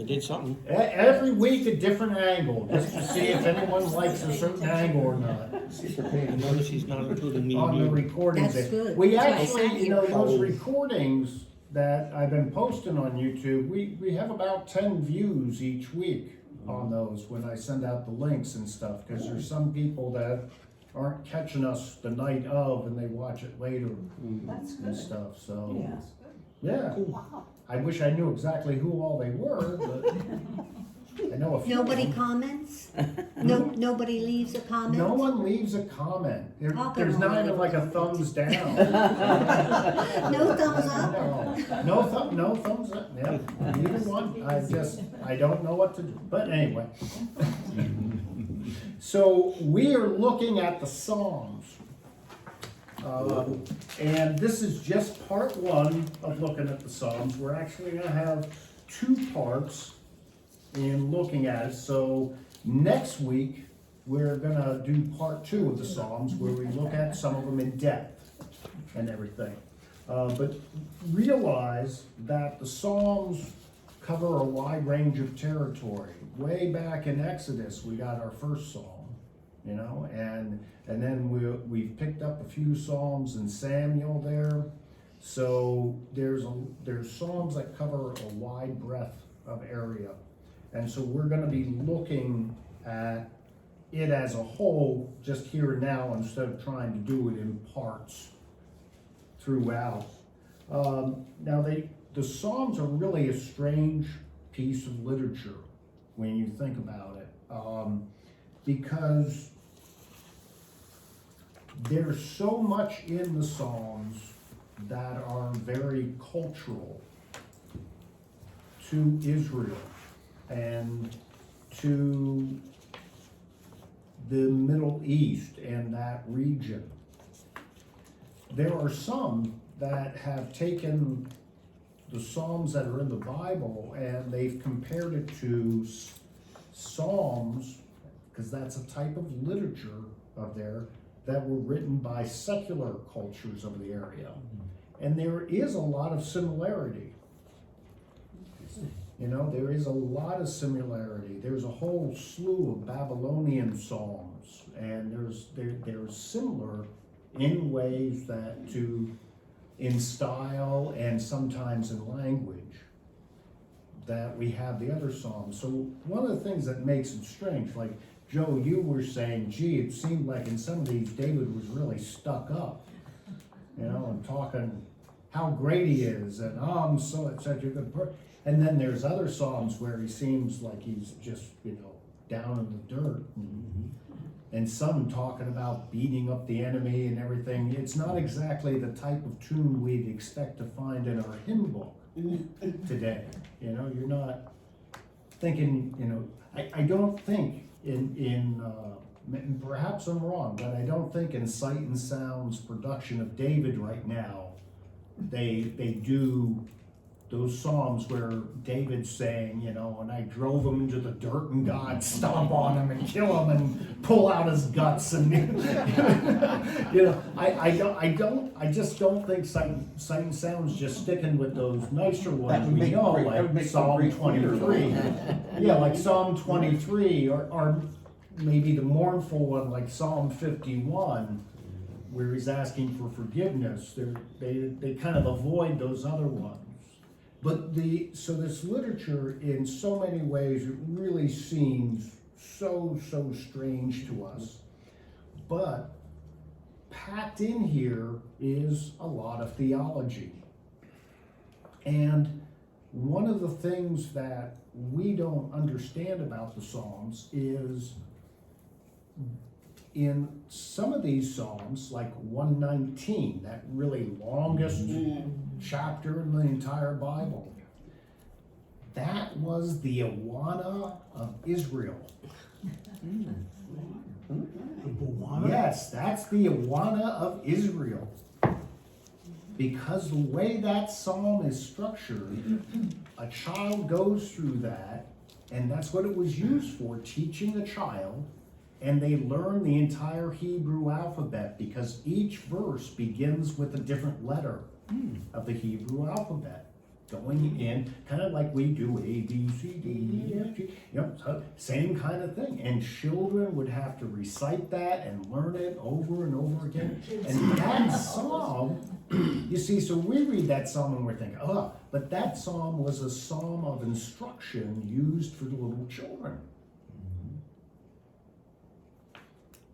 did something. Every week a different angle, just to see if anyone likes a certain angle or not. Notice he's not including me. On the recordings. That's good. We That's why I actually, sat you know, here. those recordings that I've been posting on YouTube, we have about 10 views each week on those when I send out the links and stuff, because there's some people that aren't catching us the night of and they watch it later That's and good. stuff, so, Yeah. yeah. Wow. I wish I knew exactly who all they were, but I know a few. Nobody comments? No, nobody leaves a comment? No one leaves a comment. How come There's no not one even leaves like a a thumbs down. No thumbs up? No thumbs up, yeah, neither one, I don't know what to do, but anyway. So we are looking at the Psalms. And this is just part one of looking at the Psalms. We're actually gonna have two parts in looking at it. So next week, we're gonna do part two of the Psalms, where we look at some of them in depth and everything. But realize that the Psalms cover a wide range of territory. Way back in Exodus, we got our first Psalm, you know, and then we've picked up a few Psalms in Samuel there. So there's Psalms that cover a wide breadth of area. And so we're gonna be looking at it as a whole, just here and now, instead of trying to do it in parts throughout. Now the Psalms are really a strange piece of literature when you think about it, because there's so much in the Psalms that are very cultural to Israel and to the Middle East and that region. There are some that have taken the Psalms that are in the Bible and they've compared it to Psalms, because that's a type of literature of there that were written by secular cultures of the area. And there is a lot of similarity. You know, there is a lot of similarity. There's a whole slew of Babylonian psalms, and they're similar in ways that in style and sometimes in language that we have the other psalms. So one of the things that makes it strange, like Joe, you were saying, gee, it seemed like in some of these David was really stuck up, you know, and talking how great he is, and I'm such a good person. And then there's other psalms where he seems like he's just, you know, down in the dirt. And some talking about beating up the enemy and everything. It's not exactly the type of tune we'd expect to find in our hymn book today. You know, you're not thinking, you know, I don't think in perhaps I'm wrong, but I don't think in Sight and Sound's production of David right now, they do those psalms where David's saying, you know, and I drove him into the dirt and God stomp on him and kill him and pull out his guts and you know, I just don't think Sight and Sound's just sticking with those nicer ones we know, like Psalm 23. Yeah, like Psalm 23 or maybe the mournful one like Psalm 51, where he's asking for forgiveness. They kind of avoid those other ones. But so this literature, in so many ways, it really seems so strange to us. But packed in here is a lot of theology. And one of the things that we don't understand about the Psalms is in some of these Psalms, like 119, that really longest chapter in the entire Bible, that was the Awana of Israel. Yes, that's the Awana of Israel. Because the way that psalm is structured, a child goes through that, and that's what it was used for, teaching a child, and they learn the entire Hebrew alphabet because each verse begins with a different letter of the Hebrew alphabet. going in, kind of like we do A, B, C, D, E, F, G, so same kind of thing. And children would have to recite that and learn it over and over again. And that psalm, you see, so we read that psalm and we're thinking, oh, but that psalm was a psalm of instruction used for the little children.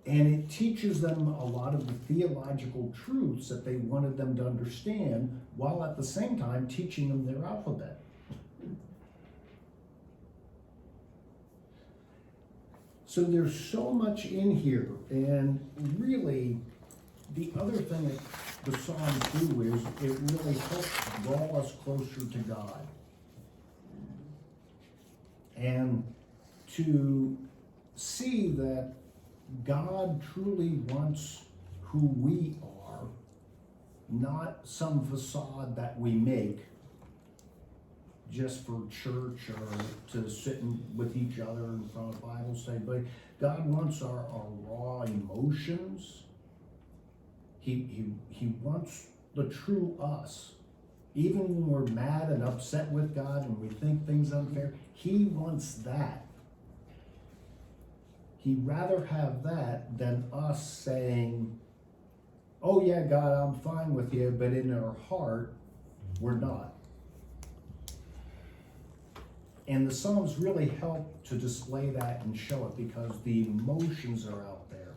And it teaches them a lot of the theological truths that they wanted them to understand, while at the same time teaching them their alphabet. So there's so much in here, and really, the other thing that the Psalms do is it really helps draw us closer to God. And to see that God truly wants who we are, not some facade that we make just for church or to sit with each other in front of Bible study, but God wants our raw emotions. He wants the true us. Even when we're mad and upset with God and we think things unfair, He wants that. He'd rather have that than us saying, oh yeah, God, I'm fine with you, but in our heart, we're not. And the Psalms really help to display that and show it because the emotions are out there.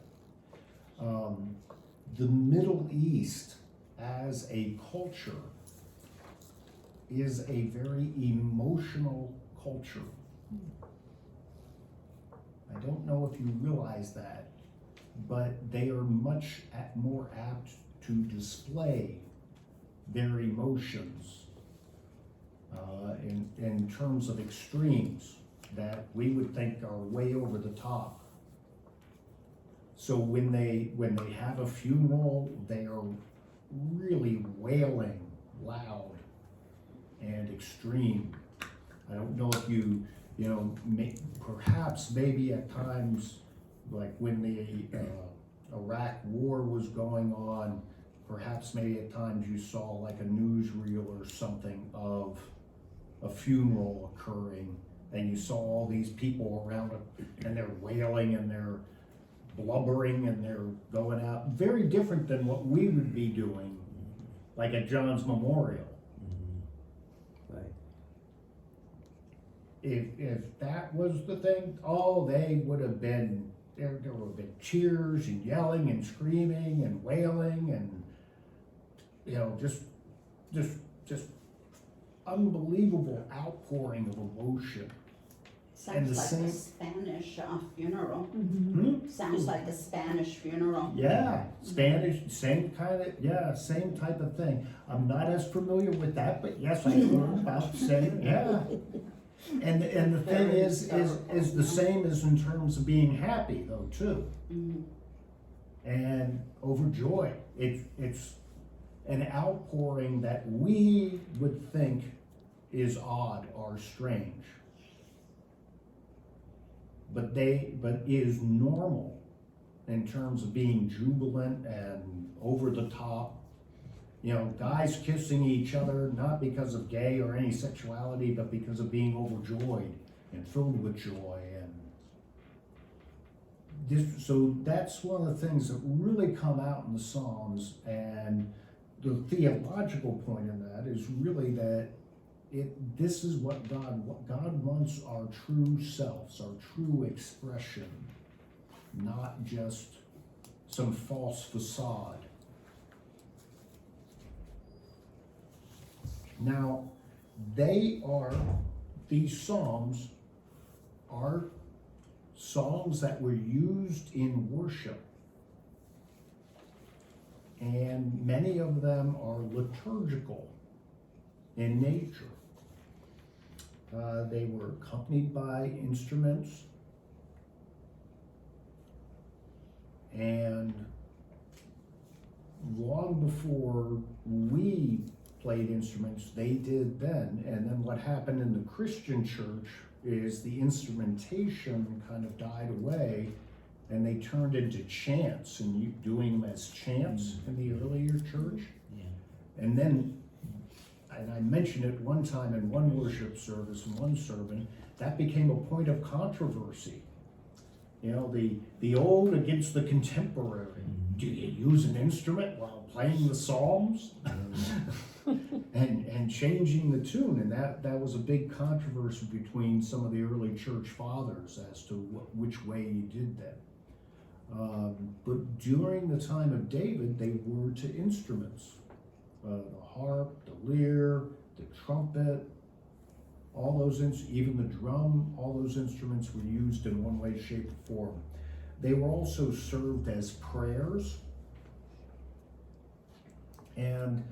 The Middle East as a culture is a very emotional culture. I don't know if you realize that, but they are much more apt to display their emotions in terms of extremes that we would think are way over the top. So when they have a funeral, they are really wailing loud and extreme. I don't know if you know, perhaps maybe at times, like when the Iraq war was going on, perhaps maybe at times you saw like a newsreel or something of a funeral occurring, and you saw all these people around it, and they're wailing and they're blubbering and they're going out. Very different than what we would be doing, like at John's memorial. Right. If that was the thing, oh, they would have been, there would have been cheers and yelling and screaming and wailing and, you know, just unbelievable outpouring of emotion. And the Sounds like same- a Spanish funeral. Hmm? Sounds like a Spanish funeral. Yeah, Spanish, same kind of, yeah, same type of thing. I'm not as familiar with that, but yes, I heard about the same, yeah. And the thing is the same as in terms of being happy though too. Mhm. And overjoyed. It's an outpouring that we would think is odd or strange. But is normal in terms of being jubilant and over the top. You know, guys kissing each other, not because of gay or any sexuality, but because of being overjoyed and filled with joy. And so that's one of the things that really come out in the Psalms. And the theological point in that is really that this is what God wants, our true selves, our true expression, not just some false facade. Now, these Psalms are songs that were used in worship. And many of them are liturgical in nature. They were accompanied by instruments. And long before we played instruments, they did then. And then what happened in the Christian church is the instrumentation kind of died away, and they turned into chants, and doing them as chants in the earlier church. Yeah. And then and I mentioned it one time in one worship service, in one sermon, that became a point of controversy. You know, the old against the contemporary. Do you use an instrument while playing the Psalms? and changing the tune, and that was a big controversy between some of the early church fathers as to which way you did that. But during the time of David, they were to instruments. The harp, the lyre, the trumpet, all those, even the drum, all those instruments were used in one way, shape, or form. They were also served as prayers. And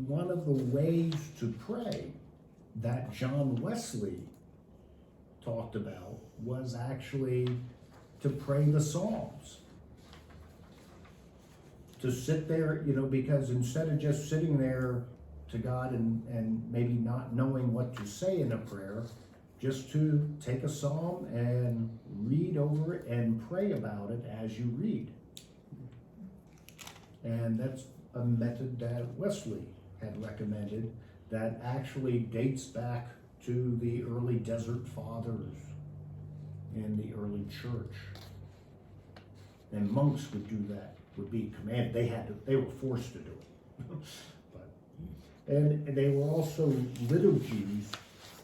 one of the ways to pray that John Wesley talked about was actually to pray the Psalms. To sit there, you know, because instead of just sitting there to God and maybe not knowing what to say in a prayer, just to take a psalm and read over it and pray about it as you read. And that's a method that Wesley had recommended that actually dates back to the early Desert Fathers in the early church. And monks would do that, would be commanded. They were forced to do it. And they were also liturgies,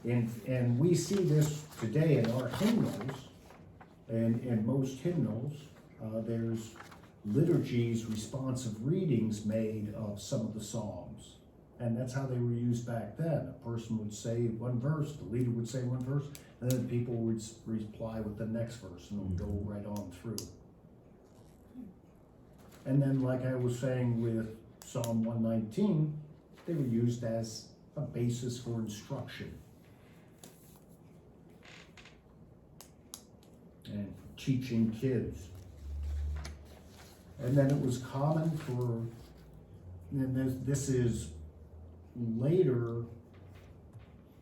and we see this today in our hymnals, and in most hymnals, there's liturgies, responsive readings made of some of the psalms. And that's how they were used back then. A person would say one verse, the leader would say one verse, and then people would reply with the next verse, and it would go right on through. And then, like I was saying with Psalm 119, they were used as a basis for instruction and for teaching kids. And then it was common for, and this is later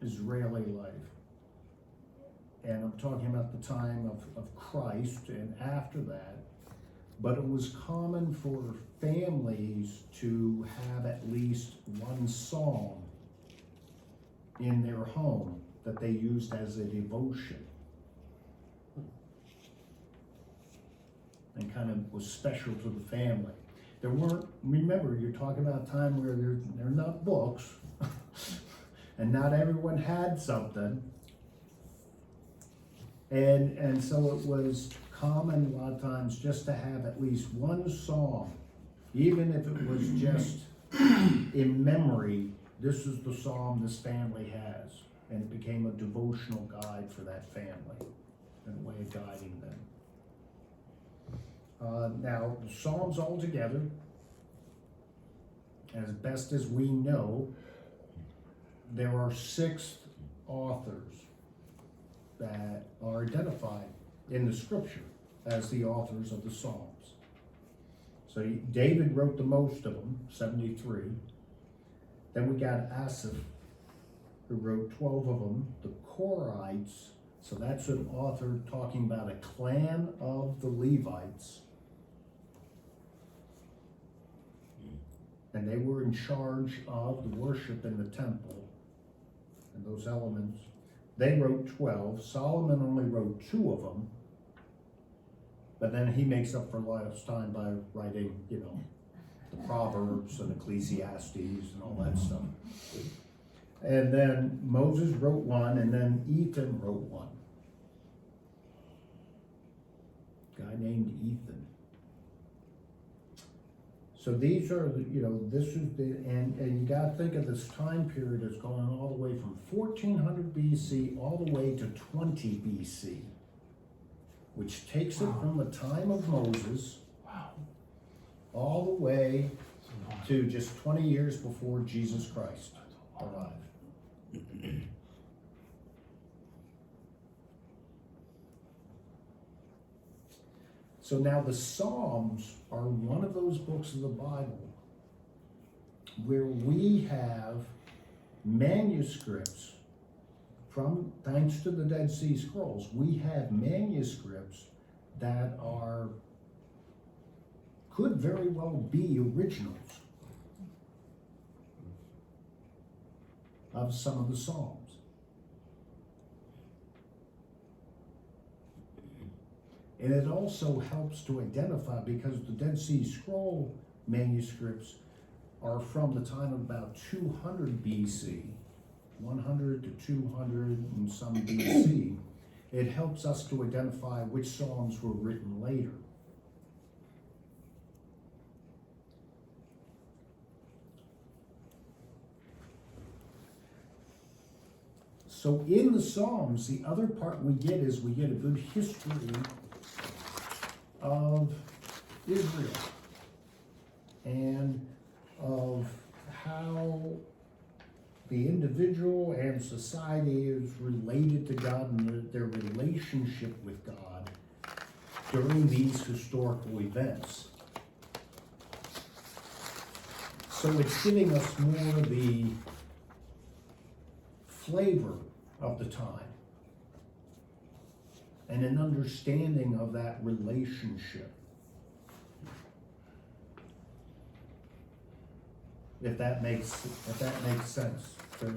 Israeli life. And I'm talking about the time of Christ and after that. But it was common for families to have at least one psalm in their home that they used as a devotion. And kind of was special to the family. There weren't, remember, you're talking about a time where they're not books, and not everyone had something. And so it was common a lot of times just to have at least one psalm, even if it was just in memory. This is the psalm this family has, and it became a devotional guide for that family and a way of guiding them. Now, the Psalms altogether, as best as we know, there are 6 authors that are identified in the scripture as the authors of the Psalms. So David wrote the most of them, 73. Then we got Asaph, who wrote 12 of them. The Korites, so that's an author talking about a clan of the Levites. And they were in charge of the worship in the temple and those elements. They wrote 12. Solomon only wrote 2 of them. But then he makes up for lost time by writing, the Proverbs and Ecclesiastes and all that stuff. And then Moses wrote 1, and then Ethan wrote 1. A guy named Ethan. So these are, this is the, and you got to think of this time period as going all the way from 1400 BC all the way to 20 BC, which takes it from the time of Moses all the way to just 20 years before Jesus Christ arrived. So now the Psalms are one of those books of the Bible where we have manuscripts thanks to the Dead Sea Scrolls, we have manuscripts that could very well be originals. of some of the Psalms. And it also helps to identify, because the Dead Sea Scroll manuscripts are from the time of about 200 BC, 100 to 200 and some BC. It helps us to identify which Psalms were written later. So in the Psalms, the other part we get is we get a good history of Israel and of how the individual and society is related to God and their relationship with God during these historical events. So it's giving us more the flavor of the time and an understanding of that relationship. If that makes sense to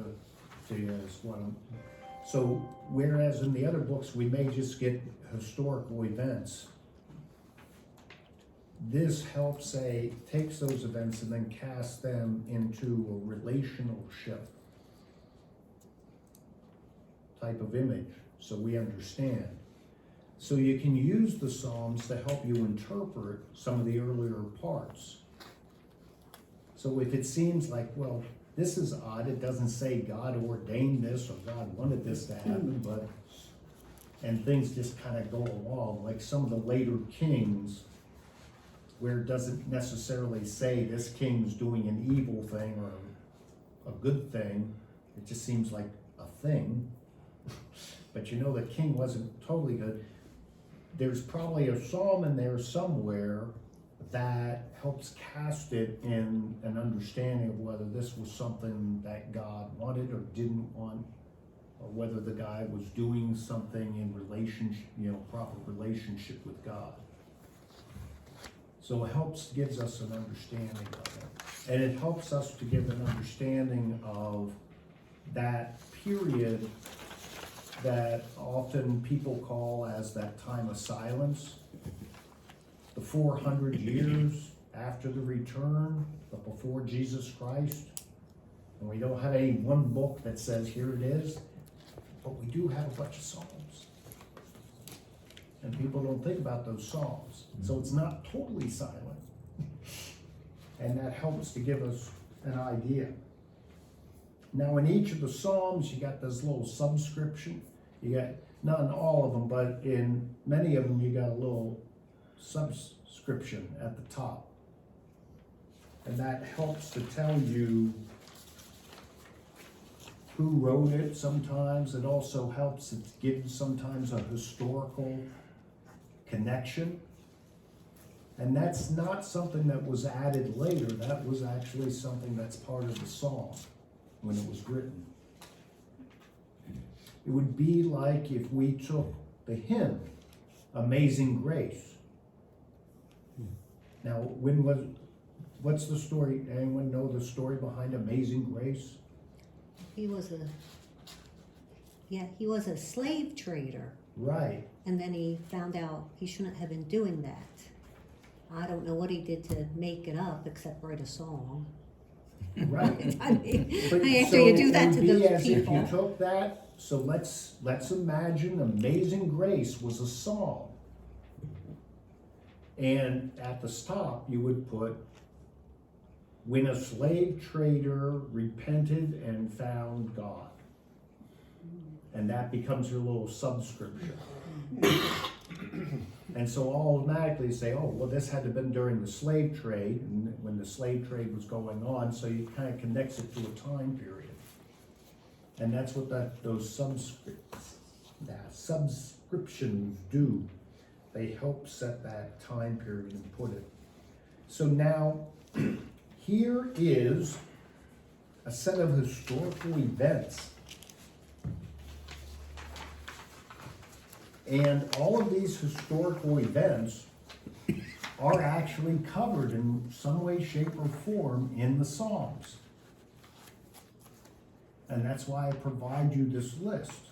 you is what I'm. So whereas in the other books we may just get historical events, this helps takes those events and then casts them into a relationship type of image, so we understand. So you can use the Psalms to help you interpret some of the earlier parts. So if it seems like, well, this is odd, it doesn't say God ordained this or God wanted this to happen, and things just kind of go along, like some of the later kings, where it doesn't necessarily say this king's doing an evil thing or a good thing, it just seems like a thing. But you know the king wasn't totally good. There's probably a psalm in there somewhere that helps cast it in an understanding of whether this was something that God wanted or didn't want, or whether the guy was doing something in relationship, proper relationship with God. So it gives us an understanding of it. And it helps us to give an understanding of that period that often people call as that time of silence, the 400 years after the return, but before Jesus Christ. And we don't have any one book that says here it is, but we do have a bunch of Psalms. And people don't think about those Psalms. So it's not totally silent. And that helps to give us an idea. Now in each of the Psalms, you got this little subscription. You got, not in all of them, but in many of them, you got a little subscription at the top. And that helps to tell you who wrote it sometimes. It also helps to give sometimes a historical connection. And that's not something that was added later. That was actually something that's part of the song when it was written. It would be like if we took the hymn, Amazing Grace. Now, what's the story? Anyone know the story behind Amazing Grace? He was a slave trader. Right. And then he found out he shouldn't have been doing that. I don't know what he did to make it up except write a song. Right. I mean, But after so you do that it to would be those as people. if you took that, so let's imagine Amazing Grace was a song. And at the top you would put, when a slave trader repented and found God. And that becomes your little subscription. And so I'll automatically say, oh, well, this had to have been during the slave trade, and when the slave trade was going on, so you kind of connects it to a time period. And that's what those subscriptions do. They help set that time period and put it. So now, here is a set of historical events. And all of these historical events are actually covered in some way, shape, or form in the Psalms. And that's why I provide you this list.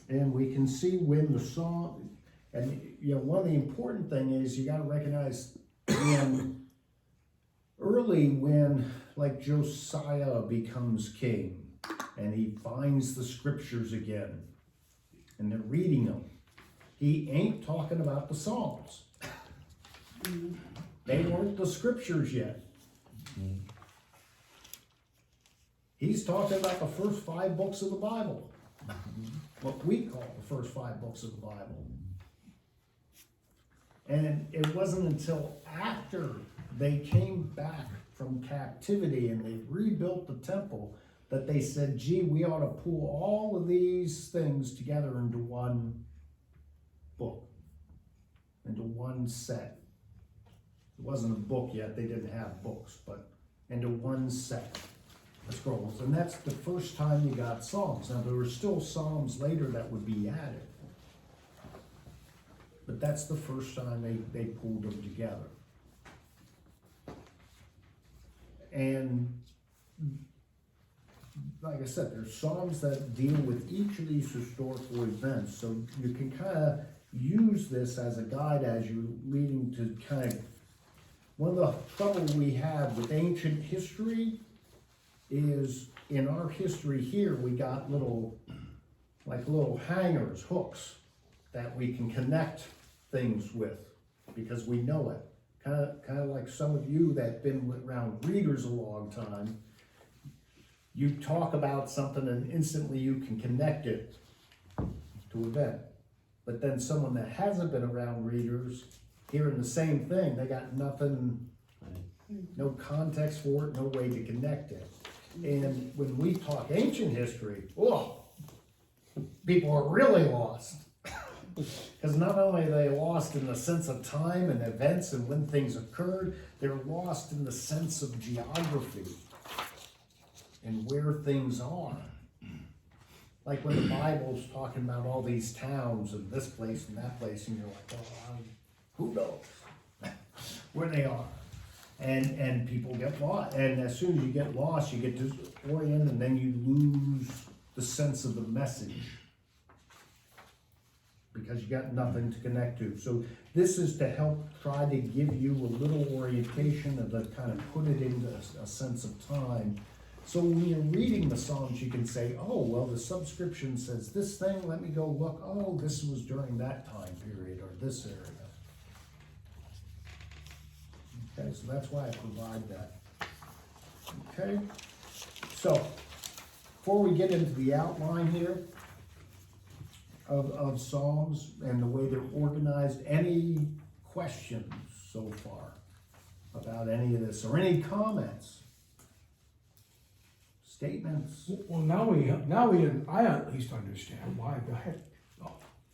And we can see when the song, and you know, one of the important thing is you gotta recognize when like Josiah becomes king and he finds the scriptures again and they're reading them, he ain't talking about the Psalms. They weren't the scriptures yet. He's talking about the first 5 books of the Bible. What we call the first 5 books of the Bible. And it wasn't until after they came back from captivity and they rebuilt the temple that they said, gee, we ought to pull all of these things together into one book, into one set. It wasn't a book yet, they didn't have books, but into one set of scrolls. And that's the first time you got Psalms. Now there were still Psalms later that would be added. But that's the first time they pulled them together. And like I said, there's Psalms that deal with each of these historical events. So you can kind of use this as a guide as you're leading to kind of, one of the trouble we have with ancient history is in our history here, we got little hangers, hooks that we can connect things with because we know it. Kind of like some of you that been around readers a long time. You talk about something and instantly you can connect it to an event. But then someone that hasn't been around readers, hearing the same thing, they got nothing, no context for it, no way to connect it. And when we talk ancient history, people are really lost. Because not only are they lost in the sense of time and events and when things occurred, they're lost in the sense of geography and where things are. Like when the Bible's talking about all these towns and this place and that place, and you're like, who knows where they are? And people get lost. And as soon as you get lost, you get disoriented and then you lose the sense of the message. Because you got nothing to connect to. So this is to help try to give you a little orientation and to kind of put it into a sense of time. So when you're reading the Psalms, you can say, oh, well, the subscription says this thing, let me go look, oh, this was during that time period or this area. Okay, so that's why I provide that. Okay, so before we get into the outline here, of Psalms and the way they're organized, any questions so far about any of this or any comments, statements? Well, now I at least understand why the heck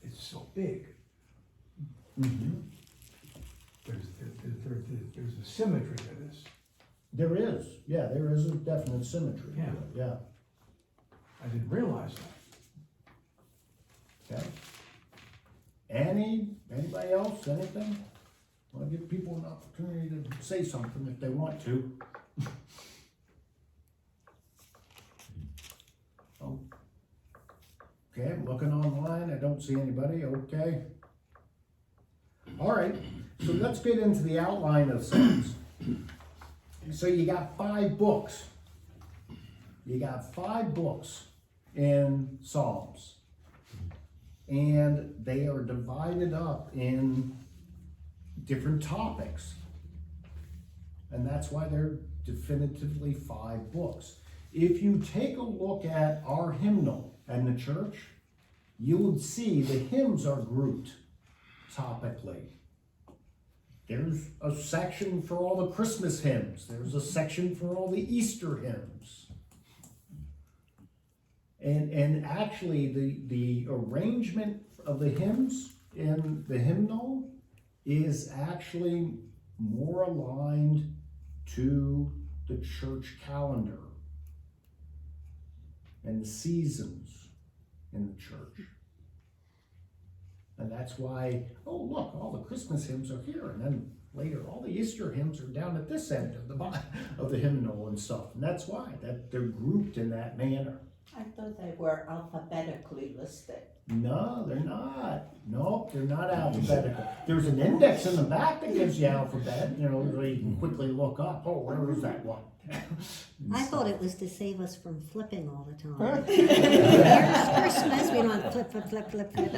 it's so big. Mm-hmm. There's a symmetry to this. There is, yeah, there is a definite symmetry. Yeah. Yeah. I didn't realize that. Okay. Anybody else, anything? I want to give people an opportunity to say something if they want to. Oh. Okay, I'm looking online, I don't see anybody, okay. All right, so let's get into the outline of Psalms. So you got 5 books. You got 5 books in Psalms. And they are divided up in different topics. And that's why they're definitively 5 books. If you take a look at our hymnal in the church, you would see the hymns are grouped topically. There's a section for all the Christmas hymns. There's a section for all the Easter hymns. And actually the arrangement of the hymns in the hymnal is actually more aligned to the church calendar and the seasons in the church. And that's why, oh look, all the Christmas hymns are here, and then later, all the Easter hymns are down at this end of the hymnal and stuff, and that's why, that they're grouped in that manner. I thought they were alphabetically listed. No, they're not. Nope, they're not alphabetical. There's an index in the back that gives you alphabet, you know, so you can quickly look up, oh, where is that one? I thought it was to save us from flipping all the time. Here's Christmas, we don't flip, flip, flip, flip, flip.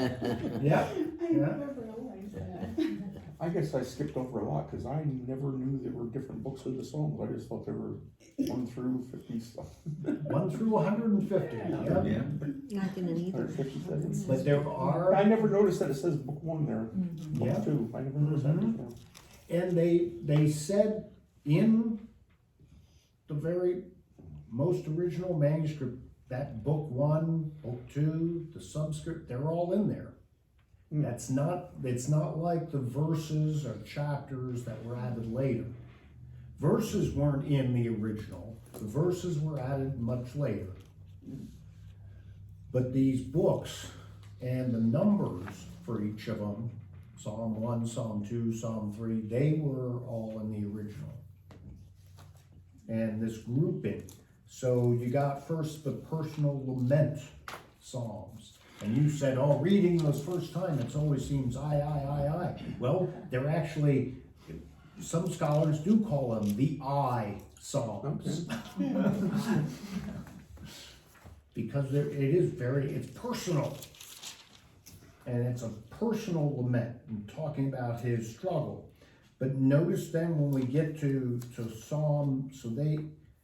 Yeah, I yeah. never realized that. I guess I skipped over a lot, cause I never knew there were different books of the Psalms, I just thought there were 1 through 50 stuff. 1 through 150, yeah. Yeah. I didn't either. 157. But there are, I never noticed that it says book 1 there, Yeah. book 2, I never noticed that Mhm. before. and they said in the very most original manuscript, that book 1, book 2, the subscript, they're all in there. Hmm. It's not like the verses or chapters that were added later. Verses weren't in the original, the verses were added much later. But these books and the numbers for each of them, Psalm 1, Psalm 2, Psalm 3, they were all in the original. And this grouping, so you got first the personal lament Psalms. And you said, oh, reading those first time, it always seems I. Well, they're actually, some scholars do call them the I Psalms. Because it's personal. And it's a personal lament and talking about his struggle. But notice then when we get to Psalm, so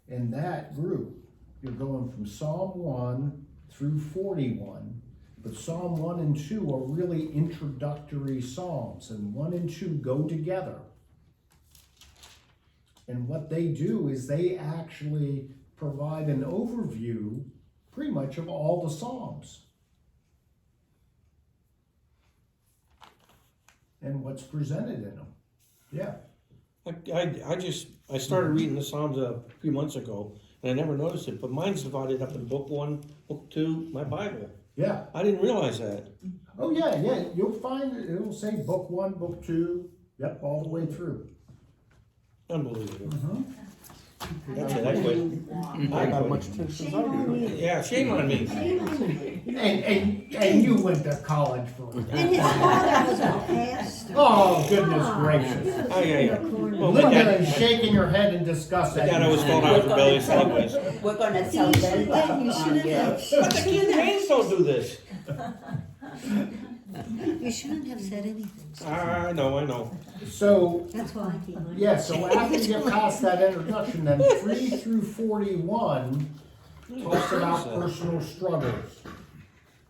in that group, you're going from Psalm 1 through 41. But Psalm 1 and 2 are really introductory psalms, and 1 and 2 go together. And what they do is they actually provide an overview pretty much of all the psalms. And what's presented in them. Yeah. I started reading the Psalms a few months ago, and I never noticed it, but mine's divided up in book 1, book 2, my Bible. Yeah. I didn't realize that. Oh, yeah. You'll find it'll say book 1, book 2, yep, all the way through. Unbelievable. Mhm. That's it, I quit. I got much attention as I do. Yeah, shame on me. And you went to college for And it. his father was a pastor. Oh, goodness gracious. Oh, yeah. Well, my Linda dad, is shaking her head in disgust. my at dad you. always thought I was rebellious anyways. We're gonna tell You should- Linda yeah, you on shouldn't you. have. But the campaigns don't do this. You shouldn't have said anything. I know. So, That's why I keep mine. yeah, so after you get past that introduction, then 3 through 41 talks about personal struggles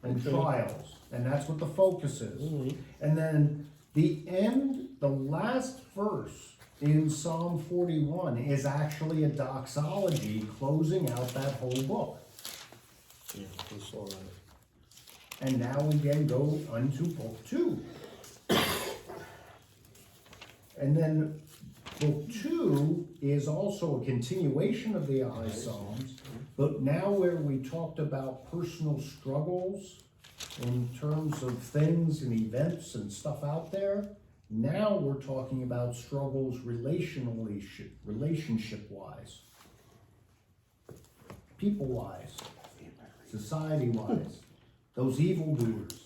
and trials, and that's what the focus is. And then the last verse in Psalm 41 is actually a doxology closing out that whole book. Yeah, I saw that. And now we then go unto book 2. And then book 2 is also a continuation of the I Psalms, but now where we talked about personal struggles in terms of things and events and stuff out there, now we're talking about struggles relationship-wise, people-wise, society-wise, those evildoers.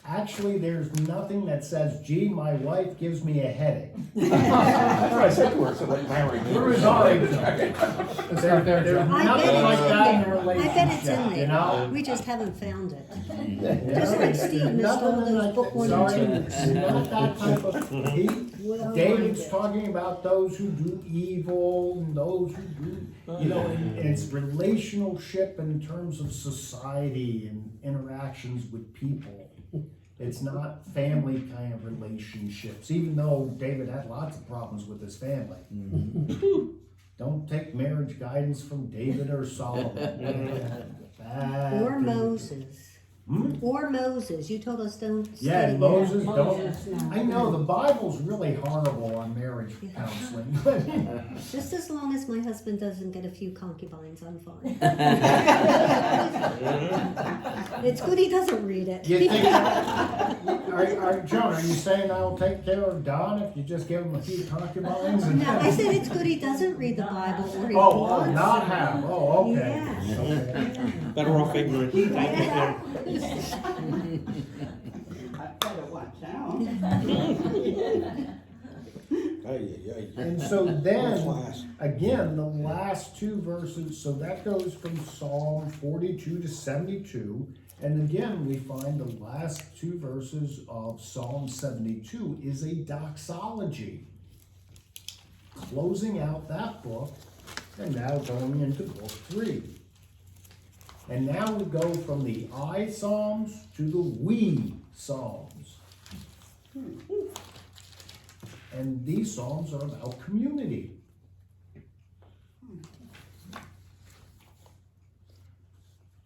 Actually, there's nothing that says, gee, my wife gives me a headache. That's what I said to her, so like Larry. Where is our example? There's I nothing bet like it's that in in there. a I bet it's in relationship, you there. know? We just haven't found it. Yeah, Just like Steve missed all nothing those like book that. one Sorry, and it's not that type of, We'll David's find it. talking about those who do evil and those who do, you know, and it's relationship in terms of society and interactions with people. It's not family kind of relationships, even though David had lots of problems with his family. Don't take marriage guidance from David or Solomon. Bad Or thing. Moses. Or Moses, you told us don't study Yeah, that. Moses, Moses, don't. no. I know, the Bible's really horrible on marriage Yeah. counseling. Just as long as my husband doesn't get a few concubines, I'm fine. It's good he doesn't read it. You think, Joan, are you saying I'll take care of Don if you just give him a few concubines? No, I said it's good he doesn't read the Bible or he Oh, wants not to. have, oh, okay. Yeah. Okay. Better off ignorant. Yeah. I better watch out. And so then, Class. again, the last two verses, so that goes from Psalm 42 to 72. And again, we find the last two verses of Psalm 72 is a doxology. Closing out that book, and now going into book 3. And now we go from the I Psalms to the we Psalms. And these Psalms are about community.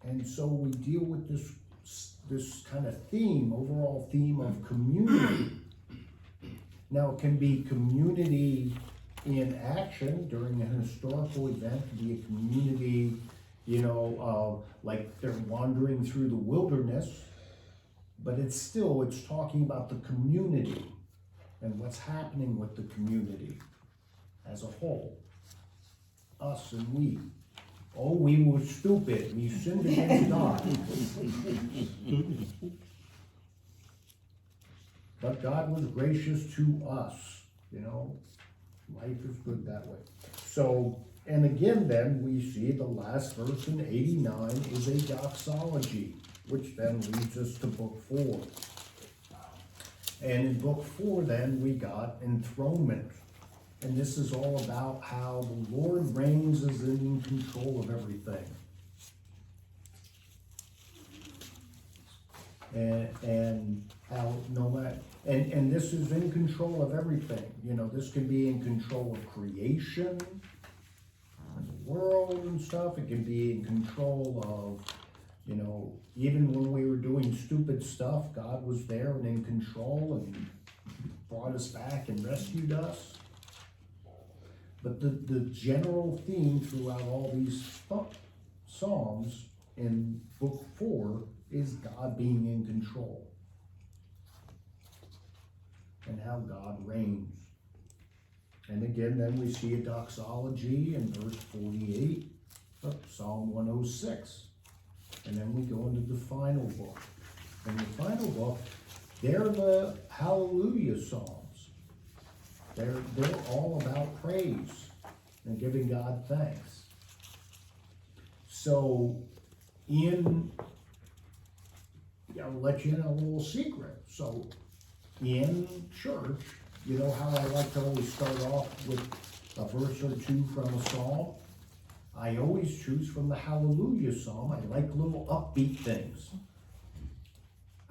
And so we deal with this kind of theme, overall theme of community. Now, it can be community in action during a historical event, it can be a community, like they're wandering through the wilderness, but it's talking about the community and what's happening with the community as a whole. Us and we. Oh, we were stupid, we sinned against God. But God was gracious to us, life is good that way. So, and again then, we see the last verse in 89 is a doxology, which then leads us to book 4. And in book 4 then, we got enthronement. And this is all about how the Lord reigns as in control of everything. And how no matter, and this is in control of everything. This can be in control of creation, the world and stuff. It can be in control of, even when we were doing stupid stuff, God was there and in control and brought us back and rescued us. But the general theme throughout all these Psalms in book 4 is God being in control and how God reigns. And again, then we see a doxology in verse 48 of Psalm 106. And then we go into the final book. And the final book, they're the Hallelujah Psalms. They're all about praise and giving God thanks. So I'll let you in a little secret. So in church, how I like to always start off with a verse or two from a psalm? I always choose from the Hallelujah Psalm. I like little upbeat things.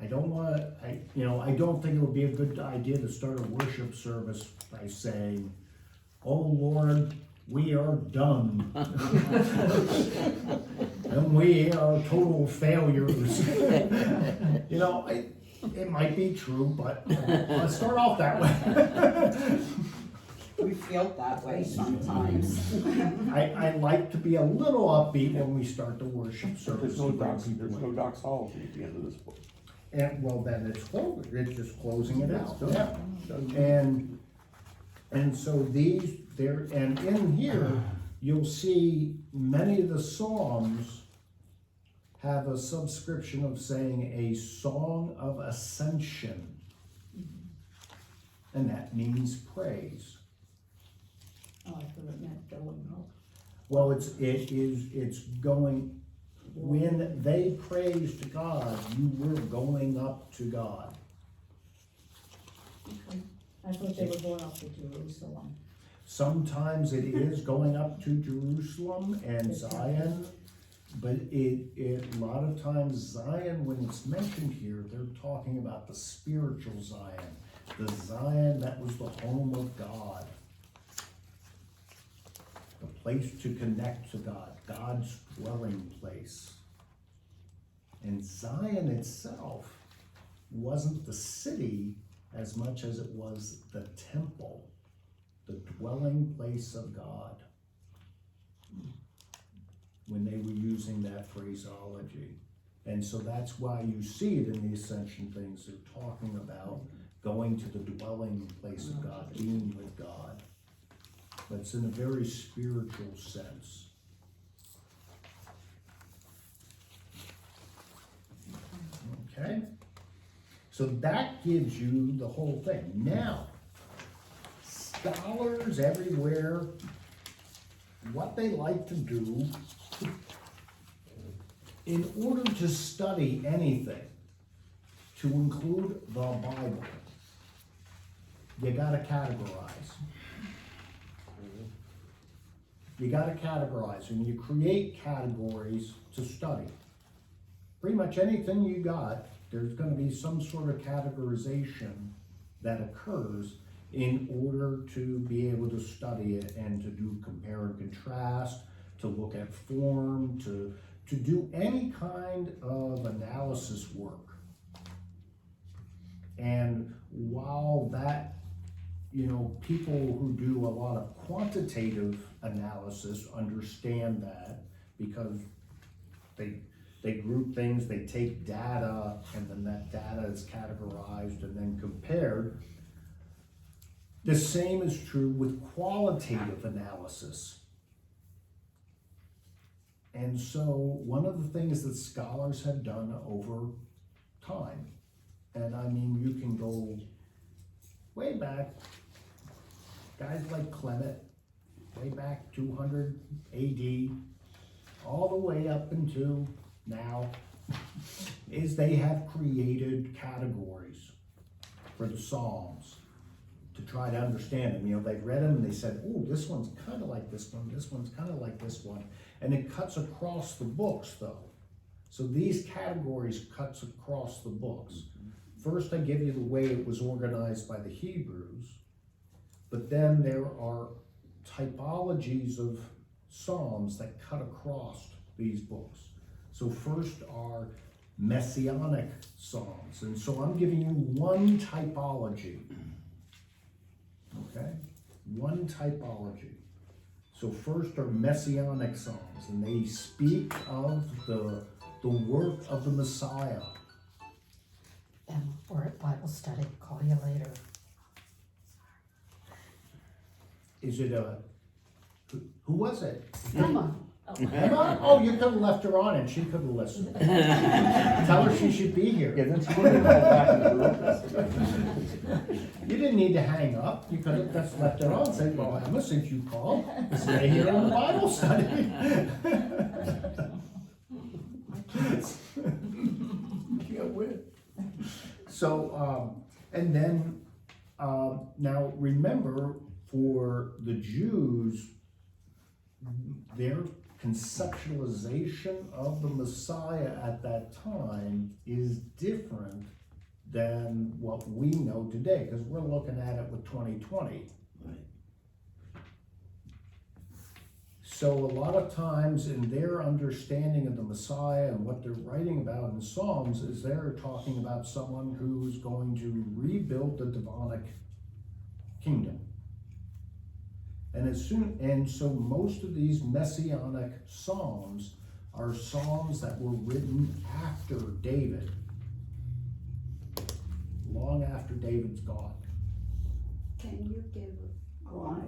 I don't think it would be a good idea to start a worship service by saying, "Oh Lord, we are done." And we are total failures. It might be true, but let's start off that way. We feel that way sometimes. I like to be a little upbeat when we start the worship service. There's no doxology at the end of this book. And well, then it's just closing it out. Yeah. And so and in here, you'll see many of the Psalms have a subscription of saying a song of ascension. And that means praise. Oh, I thought it meant going up. Well, it's going, when they praised God, you were going up to God. Okay. I thought they were going up to Jerusalem. Sometimes it is going up to Jerusalem and Zion, but a lot of times Zion, when it's mentioned here, they're talking about the spiritual Zion, the Zion that was the home of God, the place to connect to God, God's dwelling place. And Zion itself wasn't the city as much as it was the temple, the dwelling place of God, when they were using that phraseology. And so that's why you see it in the Ascension things. They're talking about going to the dwelling place of God, being with God. But it's in a very spiritual sense. Okay? So that gives you the whole thing. Now, scholars everywhere, what they like to do, in order to study anything, to include the Bible, you gotta categorize. You gotta categorize, and you create categories to study. Pretty much anything you got, there's gonna be some sort of categorization that occurs in order to be able to study it and to do compare and contrast, to look at form, to do any kind of analysis work. And while that, people who do a lot of quantitative analysis understand that, because they group things, they take data, and then that data is categorized and then compared. The same is true with qualitative analysis. And so one of the things that scholars have done over time, and I mean, you can go way back, guys like Clement, way back 200 AD, all the way up into now, is they have created categories for the Psalms to try to understand them. They've read them and they said, oh, this one's kind of like this one, this one's kind of like this one. And it cuts across the books though. So these categories cuts across the books. First, I give you the way it was organized by the Hebrews, but then there are typologies of Psalms that cut across these books. So first are messianic Psalms, and so I'm giving you one typology, okay? One typology. So first are messianic Psalms, and they speak of the work of the Messiah. We're at Bible study, call you later. Is it who was it? Emma. Emma? Oh, you could have left her on and she could have listened. Tell her she should be here. Yeah, then she wouldn't have called back in the group. You didn't need to hang up. You could have just left her on and said, well, Emma, since you called, stay here in the Bible study. Can't win. So, and then, now remember, for the Jews, their conceptualization of the Messiah at that time is different than what we know today, because we're looking at it with 2020. Right. So a lot of times in their understanding of the Messiah and what they're writing about in Psalms is they're talking about someone who's going to rebuild the Davidic kingdom. And so most of these messianic Psalms are Psalms that were written after David, long after David's gone. Can you give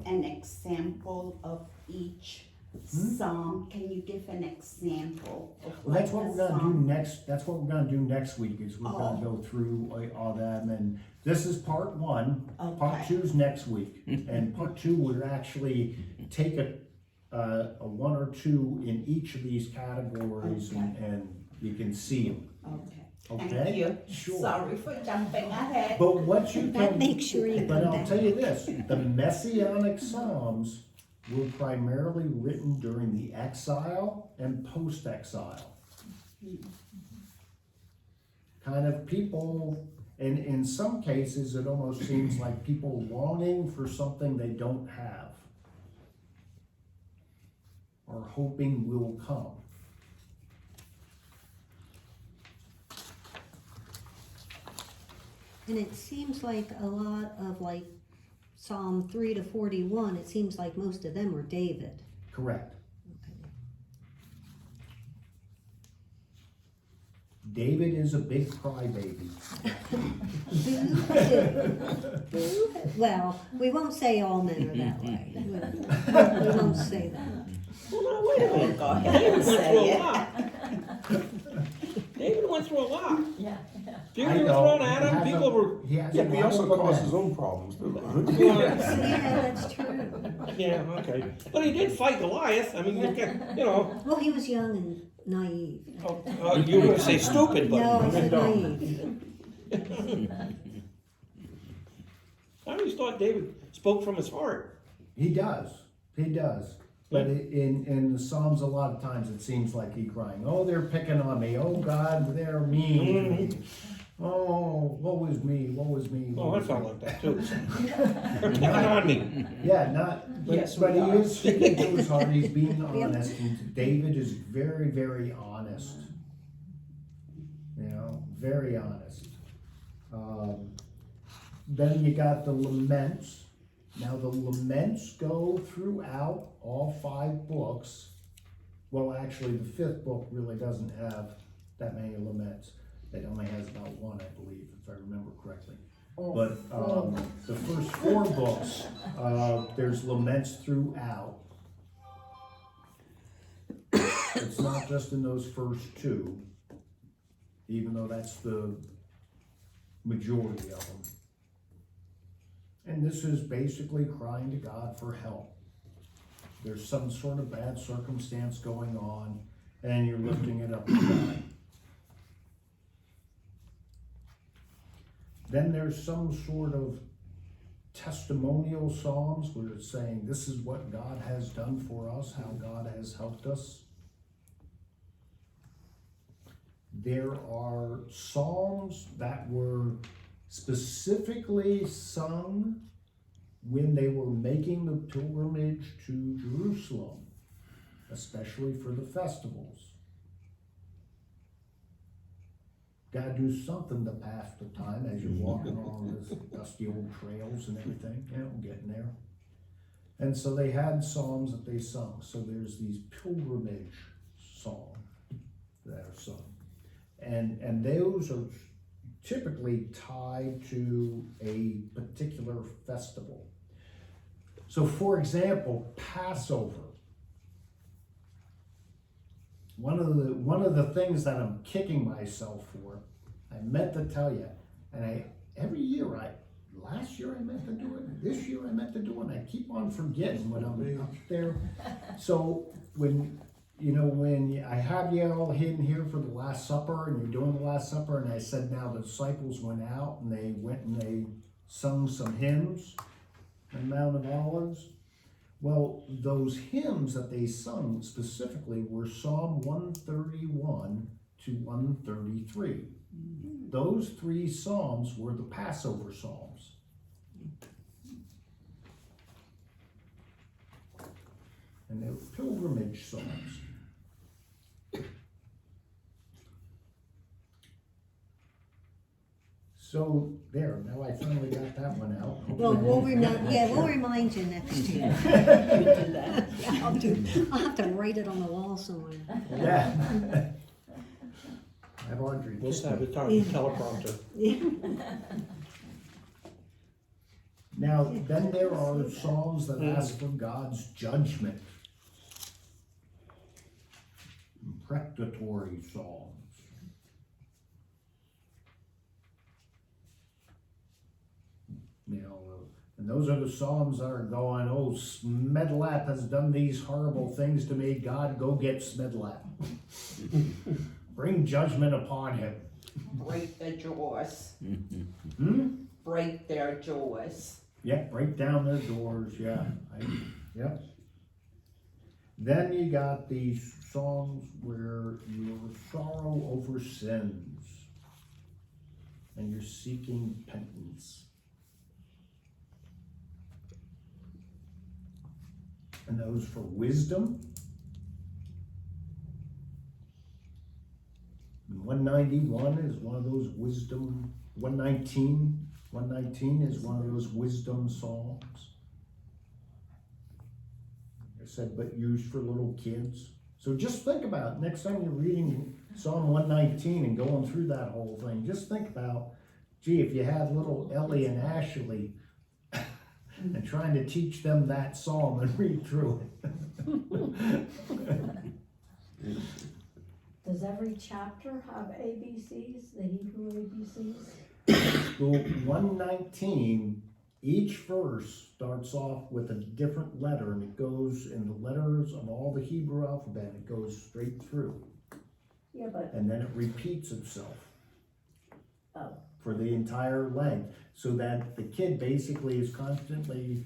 an example of each psalm? Can you give an example of Well, that's what the we're gonna do psalm? next. That's what we're gonna do next week. Is we're gonna go through all them, and this is part one. Part Okay. 2's next week, and part 2 would actually take a one or two in each of these categories, and you can see them. Okay. Okay. Thank you. Sure. Sorry for jumping ahead. But what you That can, makes sure you but come I'll back. tell you this: the Messianic Psalms were primarily written during the exile and post-exile. Kind of people, and in some cases, it almost seems like people longing for something they don't have, or hoping will come. And it seems like a lot of like Psalm 3 to 41, it seems like most of them are David. Correct. Okay. David is a big crybaby. Well, we won't say all men are that way. We won't say that. Well, no, wait a minute. Go David ahead and went say through a it. lot. David went through a lot. Yeah. People were thrown at him, people were, He has Yeah, a but he lot also of caused his lament. own problems, too. Yeah, that's true. yeah, okay. But he did fight Goliath, I mean, you know, Well, he was young and naive. you were gonna say stupid, but. No, I said don't. naive. I always thought David spoke from his heart. He does. But in the Psalms, a lot of times it seems like he crying, oh, they're picking on me. Oh, God, they're mean. Oh, woe is me, woe is me. Oh, woe I is felt me." like that too. They're picking on me. Yeah, not, but, Yes, but we he are. is speaking to his heart, he's being honest, and David is very, very honest. You know, very honest. Then you got the laments. Now the laments go throughout all 5 books. Well, actually, the 5th book really doesn't have that many laments. It only has about 1, I believe, if I remember correctly. But the first 4 books, there's laments throughout. It's not just in those first 2, even though that's the majority of them. And this is basically crying to God for help. There's some sort of bad circumstance going on, and you're lifting it up to God. Then there's some sort of testimonial psalms where it's saying, this is what God has done for us, how God has helped us. There are psalms that were specifically sung when they were making the pilgrimage to Jerusalem, especially for the festivals. Gotta do something to pass the time as you're walking along these dusty old trails and everything, you know, getting there. And so they had psalms that they sung. So there's these pilgrimage songs that are sung. And those are typically tied to a particular festival. So for example, Passover. One of the things that I'm kicking myself for, I meant to tell you, and every year last year I meant to do it, this year I meant to do it, and I keep on forgetting when I'm up there. So when I have you all hidden here for the Last Supper, and you're doing the Last Supper, and I said now the disciples went out and they went and they sung some hymns on the Mount of Olives. Well, those hymns that they sung specifically were Psalm 131 to 133. Those 3 psalms were the Passover psalms. And they were pilgrimage psalms. So there, now I finally got that one out. Well, we'll remind you next year. Do that. I'll have to write it on the wall somewhere. Yeah. Have Audrey. We'll kick have me. the teleprompter. Now, then there are psalms that ask for God's judgment. Imprecatory psalms. You know, and those are the psalms that are going, oh, Smedlap has done these horrible things to me. God, go get Smedlap. Bring judgment upon him. Break the jaws. Hmm? Break their jaws. Yeah, break down their doors, yeah. Yep. Then you got these songs where you sorrow over sins and you're seeking penance. And those for wisdom, 191 is one of those wisdom, 119 is one of those wisdom songs. I said, but used for little kids. So just think about it. Next time you're reading Psalm 119 and going through that whole thing, just think about, gee, if you had little Ellie and Ashley and trying to teach them that psalm and read through it. Does every chapter have ABCs, the Hebrew ABCs? Well, 119, each verse starts off with a different letter, and it goes in the letters of all the Hebrew alphabet. It goes straight through, Yeah, but, and then it repeats itself oh, for the entire length, so that the kid basically is constantly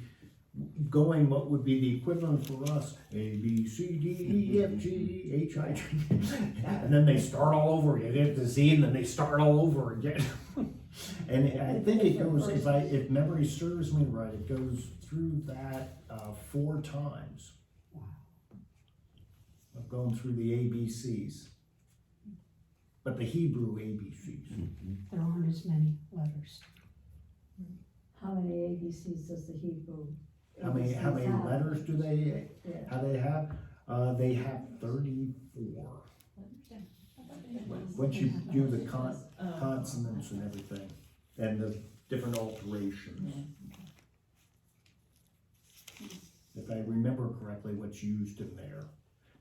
going what would be the equivalent for us, A, B, C, D, E, F, G, H, I, J, and then they start all over again. They get to Z, and then they start all over again. And I think it goes, if memory serves me right, it goes through that 4 times. Of going through the ABCs, but the Hebrew ABCs. There aren't as many letters. how many ABCs does the Hebrew? How many ABCs have? letters do they? Yeah. How they have? They have 34. Once you do the consonants and everything, and the different alterations. If I remember correctly, what's used in there.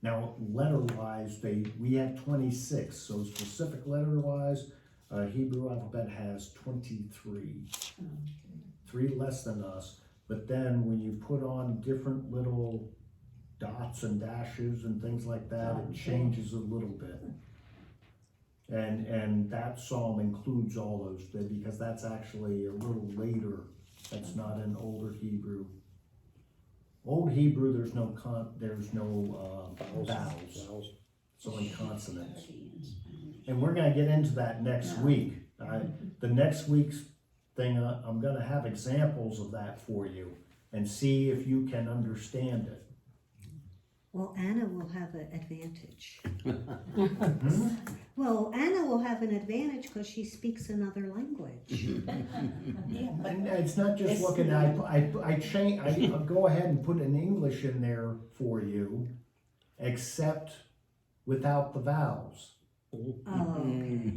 Now, letter-wise, we have 26, so specific letter-wise, Hebrew alphabet has 23. 3 less than us, but then when you put on different little dots and dashes and things like that, it changes a little bit. And that psalm includes all those, because that's actually a little later. That's not an older Hebrew. Old Hebrew, there's no vowels. It's only consonants. And we're gonna get into that next week. The next week's thing, I'm gonna have examples of that for you and see if you can understand it. Well, Anna will have an advantage. Well, Anna will have an advantage because she speaks another language. And it's not just looking, I go ahead and put an English in there for you, except without the vowels. Oh, okay.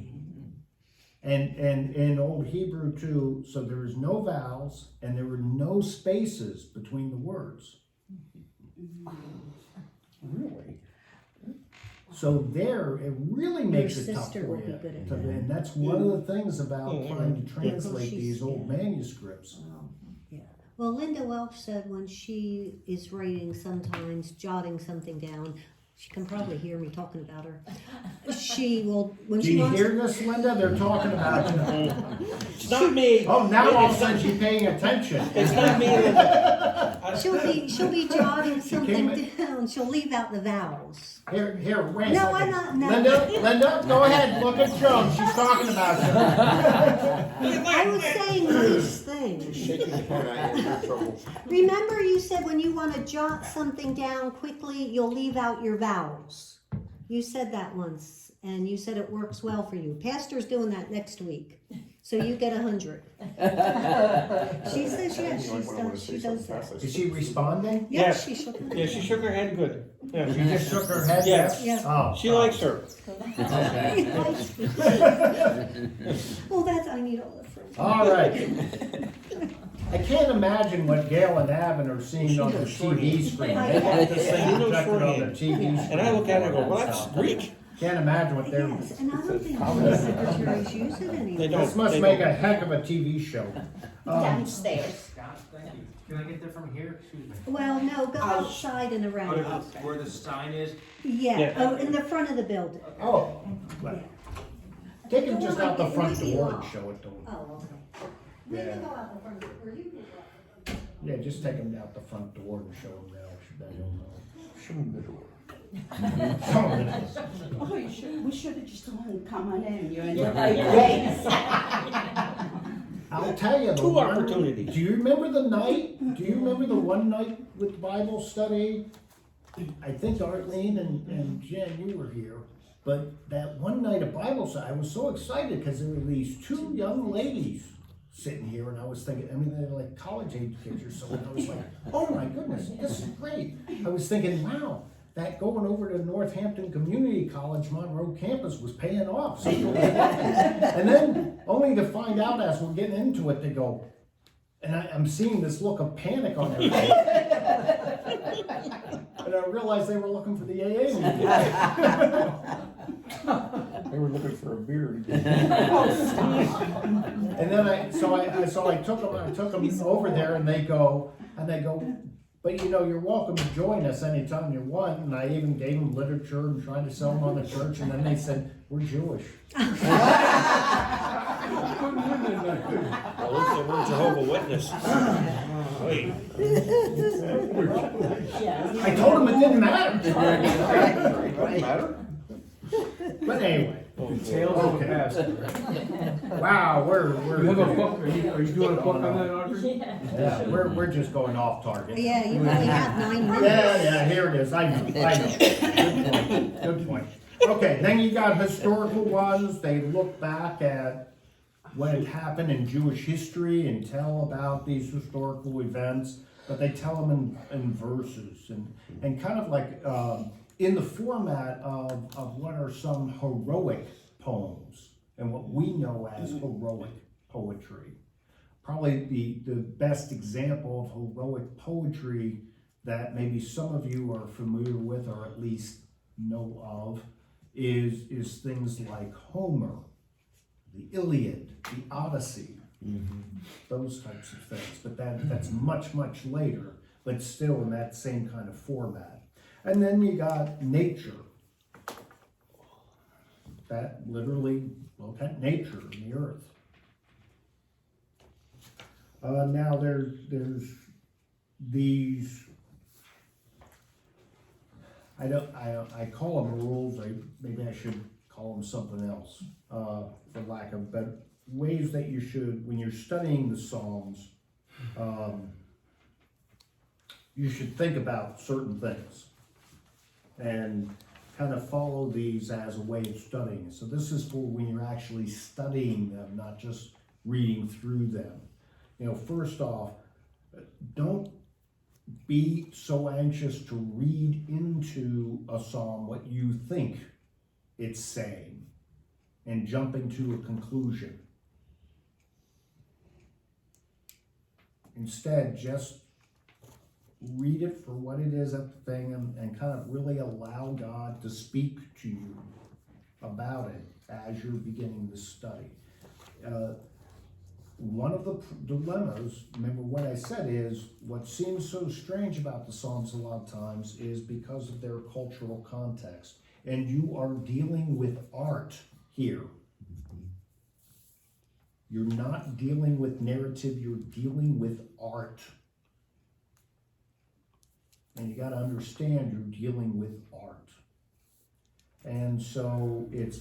And in Old Hebrew too, so there is no vowels and there were no spaces between the words. Really? So there, it really makes Your it tough sister for will you. be good at And that's one of the things about trying to translate she's- these old manuscripts. Well, Linda Welch said when she is writing, sometimes jotting something down, she can probably hear me talking about her. She will, when Do she you wants. hear this, Linda? They're talking about you. It's not me. Oh, now all of a sudden she's paying attention. It's not me, Linda. She'll be jotting something came down. She'll leave out the vowels. Here, wait a No, second. I'm not- no. Linda, go ahead, look at Joan, she's talking about you. I was saying nice things. Shaking your head, I am in trouble. Remember, you said when you want to jot something down quickly, you'll leave out your vowels. You said that once, and you said it works well for you. Pastor's doing that next week, so you get 100. She says yes. She does that. Is she responding? Yes, Yes. she shook her. Yeah, she shook her head good. Yeah. She just shook her head? Yes. Yeah. Oh. She likes her. Well, that's I need all the friends. All right. I can't imagine what Gail and Avon are seeing on the TV screen. They got this She thing knows projected on the shorthand. TV screen. And I look at it and go, well, that's Greek. Can't imagine what they're, Yes, and I don't think the secretaries use it anymore. They don't. this must They make don't. a heck of a TV show. Downstairs. Can I get that from here? Excuse me. Well, no, go outside and around. Where the sign is? Yeah, Yeah. oh, in the front of the building. Oh, well, take him just out the front door and show it to him. Oh, okay. We Yeah. can go out the front, or you can go out the front. Yeah, just take him out the front door and show him now, they don't know. Show him the door. Oh, we should have just told him, come on in, you're in the right place. I'll tell you. Two opportunities. Do you remember the night? Do you remember the one night with Bible study? I think Arlene and Jen, you were here. But that one night at Bible study, I was so excited because there were these two young ladies sitting here, and I was thinking, I mean, they're like college age kids or so, and I was like, oh my goodness, this is great. I was thinking, wow, that going over to Northampton Community College Monroe campus was paying off. So and then only to find out as we're getting into it, they go, and I'm seeing this look of panic on their face. And I realized they were looking for the AA meeting. They were looking for a beer. And then I took them over there, and they go, but you know, you're welcome to join us anytime you want. And I even gave them literature and tried to sell them on the church, and then they said, we're Jewish. Couldn't win that night, could you? At least they weren't Jehovah's Witness. Wait. Yeah. I told them it didn't matter. Doesn't matter. But anyway, Tales of the Okay. past. wow, we're You have a book, are you doing a book on that, Audrey? yeah, we're just going off target. Yeah, you only have 9 minutes. Yeah, here it is. I know. Good point. Okay, then you got historical ones. They look back at what had happened in Jewish history and tell about these historical events, but they tell them in verses and kind of like in the format of what are some heroic poems and what we know as heroic poetry. Probably the best example of heroic poetry that maybe some of you are familiar with or at least know of is things like Homer, the Iliad, the Odyssey, those types of things. But that's much, much later, but still in that same kind of format. And then you got nature. That literally look at nature and the earth. Now there's these, I call them rules, maybe I should call them something else, for lack of better, ways that you should, when you're studying the Psalms, you should think about certain things and kind of follow these as a way of studying. So this is for when you're actually studying them, not just reading through them. You know, first off, don't be so anxious to read into a psalm what you think it's saying and jumping to a conclusion. Instead, just read it for what it is at the thing and kind of really allow God to speak to you about it as you're beginning the study. One of the dilemmas, remember what I said, is what seems so strange about the Psalms a lot of times is because of their cultural context. And you are dealing with art here. You're not dealing with narrative, you're dealing with art. And you got to understand you're dealing with art. And so it's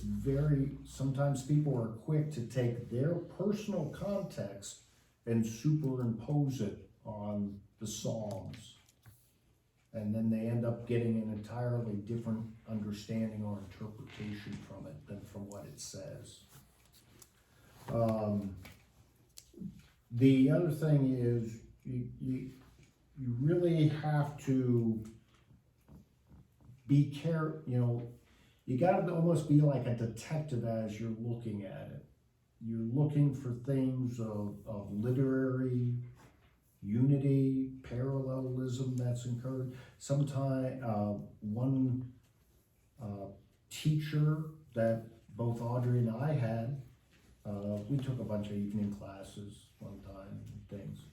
sometimes people are quick to take their personal context and superimpose it on the Psalms. And then they end up getting an entirely different understanding or interpretation from it than from what it says. The other thing is you really have to be careful, you gotta almost be like a detective as you're looking at it. You're looking for things of literary unity, parallelism that's incurred. Sometimes one teacher that both Audrey and I had, we took a bunch of evening classes one time and things,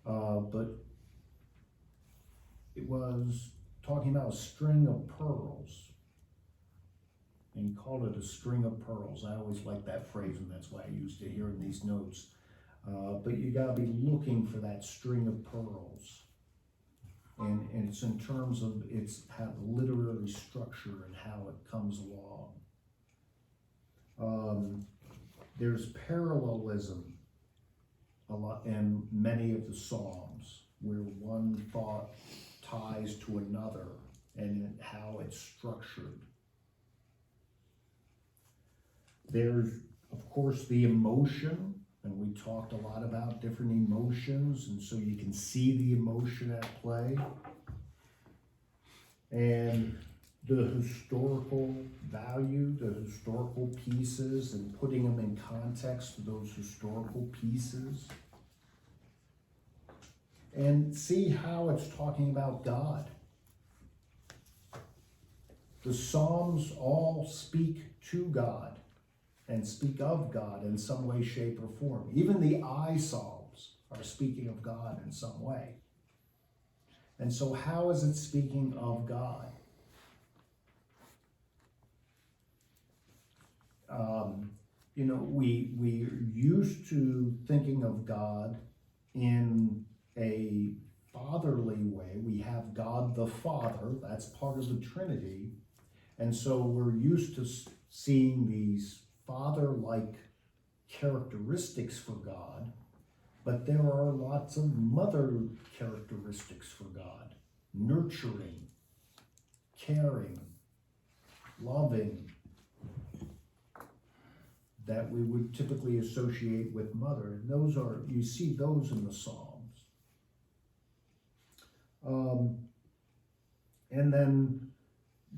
but it was talking about a string of pearls. And he called it a string of pearls. I always like that phrase, and that's why I used it here in these notes. But you gotta be looking for that string of pearls. And it's in terms of its literary structure and how it comes along. There's parallelism a lot in many of the Psalms, where one thought ties to another and how it's structured. There's, of course, the emotion, and we talked a lot about different emotions, and so you can see the emotion at play. And the historical value, the historical pieces, and putting them in context to those historical pieces. And see how it's talking about God. The Psalms all speak to God and speak of God in some way, shape, or form. Even the I Psalms are speaking of God in some way. And so how is it speaking of God? We're used to thinking of God in a fatherly way. We have God the Father, that's part of the Trinity. And so we're used to seeing these father-like characteristics for God, but there are lots of mother characteristics for God. Nurturing, caring, loving, that we would typically associate with mother. Those are, you see those in the Psalms. And then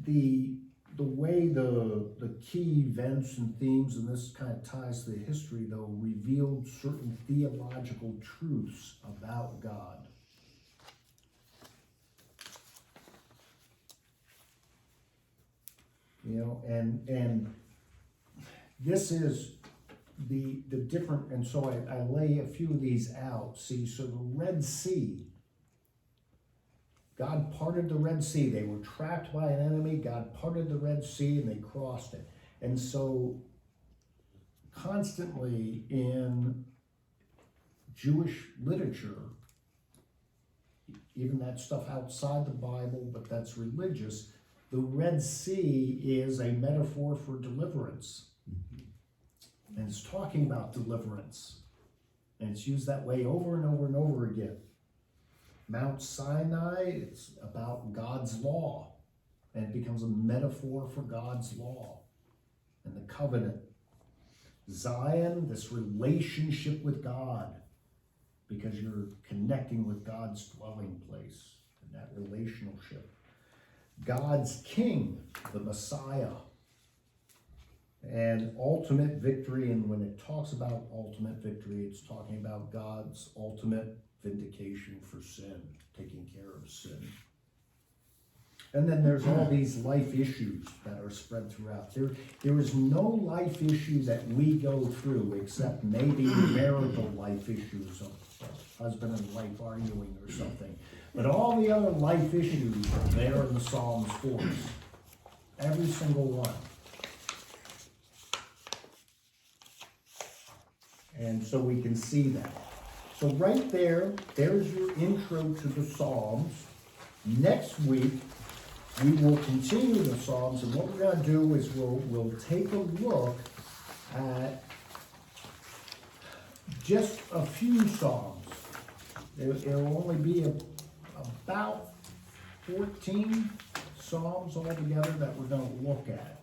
the way the key events and themes, and this kind of ties to the history though, revealed certain theological truths about God. And this is the different, and so I lay a few of these out. See, so the Red Sea, God parted the Red Sea. They were trapped by an enemy. God parted the Red Sea and they crossed it. And so constantly in Jewish literature, even that stuff outside the Bible, but that's religious, the Red Sea is a metaphor for deliverance. And it's talking about deliverance. And it's used that way over and over and over again. Mount Sinai, it's about God's law. And it becomes a metaphor for God's law and the covenant. Zion, this relationship with God, because you're connecting with God's dwelling place and that relationship. God's King, the Messiah, and ultimate victory. And when it talks about ultimate victory, it's talking about God's ultimate vindication for sin, taking care of sin. And then there's all these life issues that are spread throughout. There is no life issue that we go through except maybe marital life issues of husband and wife arguing or something. But all the other life issues are there in the Psalms for us. Every single one. And so we can see that. So right there, there's your intro to the Psalms. Next week, we will continue the Psalms, and what we're going to do is we'll take a look at just a few Psalms. There will only be about 14 Psalms altogether that we're going to look at.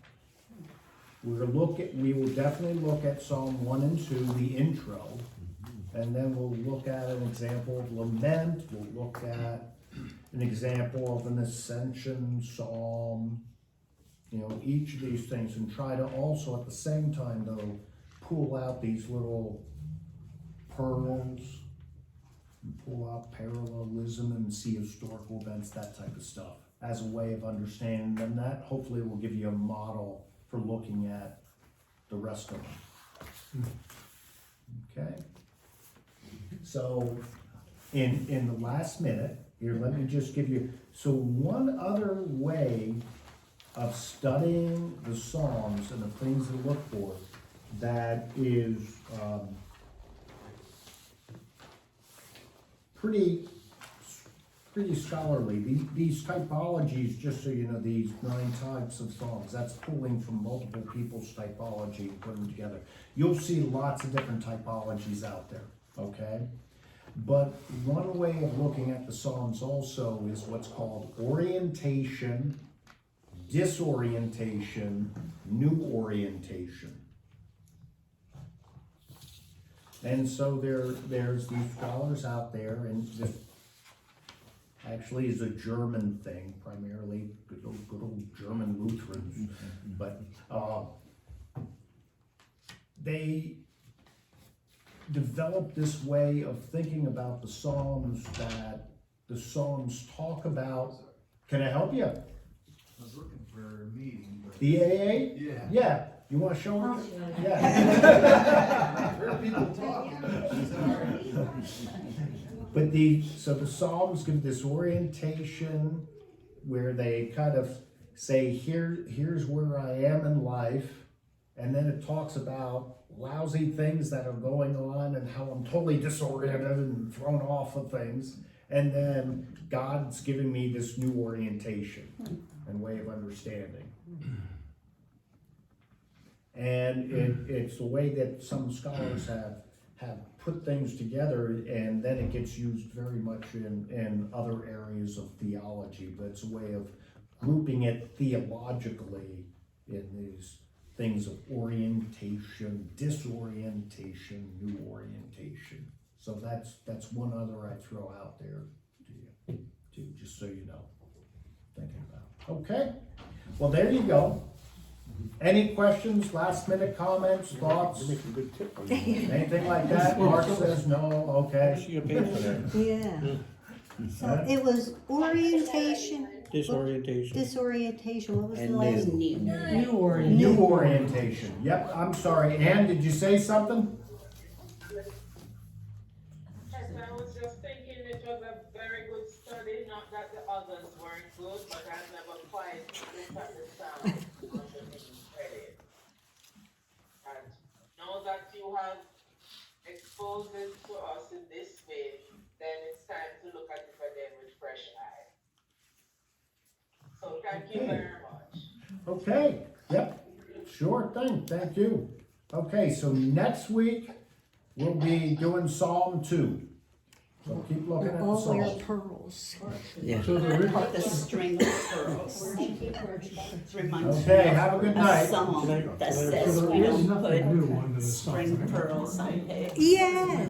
We will definitely look at Psalm 1 and 2, the intro, and then we'll look at an example of lament. We'll look at an example of an ascension psalm, each of these things, and try to also at the same time though pull out these little pearls, and pull out parallelism and see historical events, that type of stuff, as a way of understanding. And that hopefully will give you a model for looking at the rest of them. Okay? So in the last minute, here, let me just give you, so one other way of studying the Psalms and the things to look for that is pretty scholarly. These typologies, just so you know, these 9 types of Psalms, that's pulling from multiple people's typology and putting them together. You'll see lots of different typologies out there, okay? But one way of looking at the Psalms also is what's called orientation, disorientation, new orientation. And so there's these scholars out there, and this actually is a German thing, primarily good old German Lutherans, but they developed this way of thinking about the Psalms, that the Psalms talk about. Can I help you? I was looking for a meeting, but. The AA? Yeah. Yeah. You want to show I'll them? show you. Yeah. I've heard people talking. But the Psalms give this orientation where they kind of say, here's where I am in life, and then it talks about lousy things that are going on and how I'm totally disoriented and thrown off of things, and then God's giving me this new orientation and way of understanding. And it's the way that some scholars have put things together, and then it gets used very much in other areas of theology, but it's a way of grouping it theologically in these things of orientation, disorientation, new orientation. So that's one other I throw out there to you, too, just so you know, thinking about. Okay, well, there you go. Any questions, last minute comments, thoughts, You're making a good tip on that. anything like that? Mark says no, okay. You get paid for that. Yeah. So it was orientation, Disorientation. disorientation, what was the And last? New. New orientation. New orientation, yep, I'm sorry, Ann, did you say something? Yes, I was just thinking it was a very good study, not that the others weren't good, but I've never quite looked at the sound underneath credit. And now that you have exposed it to us in this way, then it's time to look at it again with fresh eye. So thank you very much. Okay, yep, sure thing, thank you. Okay, so next week, we'll be doing Psalm 2. So keep looking at the All wear Psalms. pearls. Yeah. So the The string of pearls. Reminds me Okay, of have a good a night. song Can I- that can I- says So we there is don't nothing put new under the sun. spring pearls on hay. Yeah.